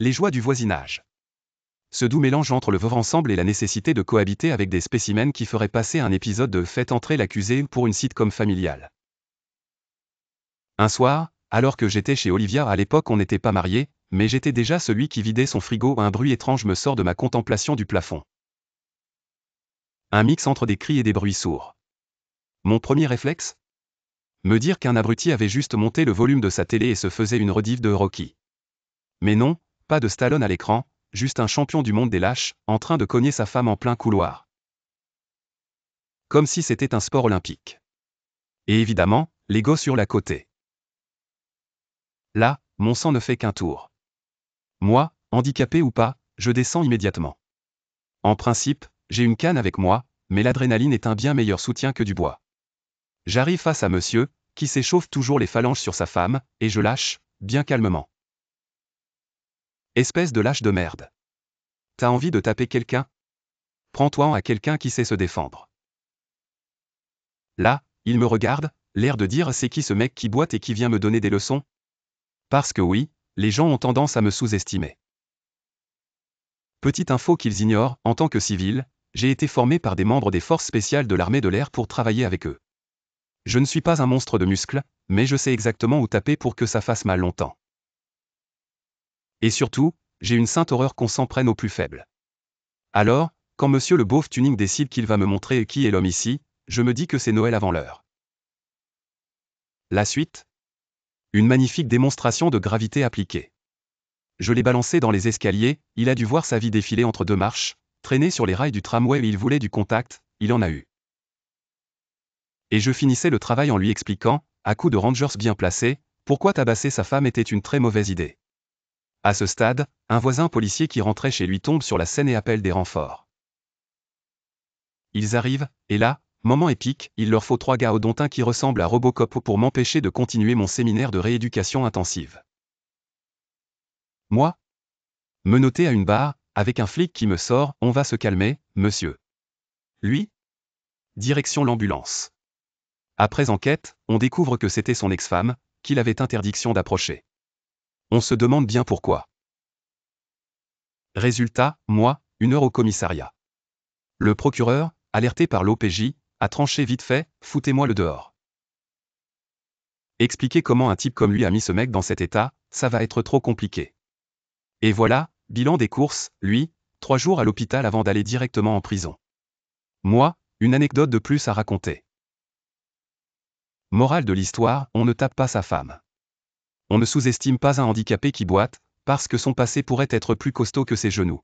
Les joies du voisinage. Ce doux mélange entre le vivre ensemble et la nécessité de cohabiter avec des spécimens qui ferait passer un épisode de Faites entrer l'accusé pour une sitcom familiale. Un soir, alors que j'étais chez Olivia, à l'époque on n'était pas mariés, mais j'étais déjà celui qui vidait son frigo, un bruit étrange me sort de ma contemplation du plafond. Un mix entre des cris et des bruits sourds. Mon premier réflexe ? Me dire qu'un abruti avait juste monté le volume de sa télé et se faisait une rediff de Rocky. Mais non, pas de Stallone à l'écran, juste un champion du monde des lâches, en train de cogner sa femme en plein couloir. Comme si c'était un sport olympique. Et évidemment, les gosses sur la côté. Là, mon sang ne fait qu'un tour. Moi, handicapé ou pas, je descends immédiatement. En principe, j'ai une canne avec moi, mais l'adrénaline est un bien meilleur soutien que du bois. J'arrive face à monsieur, qui s'échauffe toujours les phalanges sur sa femme, et je lâche, bien calmement. Espèce de lâche de merde. T'as envie de taper quelqu'un ? Prends-toi à quelqu'un qui sait se défendre. Là, il me regarde, l'air de dire c'est qui ce mec qui boite et qui vient me donner des leçons ? Parce que oui, les gens ont tendance à me sous-estimer. Petite info qu'ils ignorent, en tant que civil, j'ai été formé par des membres des forces spéciales de l'armée de l'air pour travailler avec eux. Je ne suis pas un monstre de muscles, mais je sais exactement où taper pour que ça fasse mal longtemps. Et surtout, j'ai une sainte horreur qu'on s'en prenne aux plus faibles. Alors, quand monsieur le beauf tuning décide qu'il va me montrer qui est l'homme ici, je me dis que c'est Noël avant l'heure. La suite ? Une magnifique démonstration de gravité appliquée. Je l'ai balancé dans les escaliers, il a dû voir sa vie défiler entre deux marches, traîner sur les rails du tramway et il voulait du contact, il en a eu. Et je finissais le travail en lui expliquant, à coups de rangers bien placés, pourquoi tabasser sa femme était une très mauvaise idée. À ce stade, un voisin policier qui rentrait chez lui tombe sur la scène et appelle des renforts. Ils arrivent, et là, moment épique, il leur faut 3 gars odontins qui ressemblent à Robocop pour m'empêcher de continuer mon séminaire de rééducation intensive. Moi ? Menotté à une barre, avec un flic qui me sort, on va se calmer, monsieur. Lui ? Direction l'ambulance. Après enquête, on découvre que c'était son ex-femme, qu'il avait interdiction d'approcher. On se demande bien pourquoi. Résultat, moi, 1 heure au commissariat. Le procureur, alerté par l'OPJ, a tranché vite fait, foutez-moi le dehors. Expliquer comment un type comme lui a mis ce mec dans cet état, ça va être trop compliqué. Et voilà, bilan des courses, lui, 3 jours à l'hôpital avant d'aller directement en prison. Moi, une anecdote de plus à raconter. Morale de l'histoire, on ne tape pas sa femme. On ne sous-estime pas un handicapé qui boite, parce que son passé pourrait être plus costaud que ses genoux.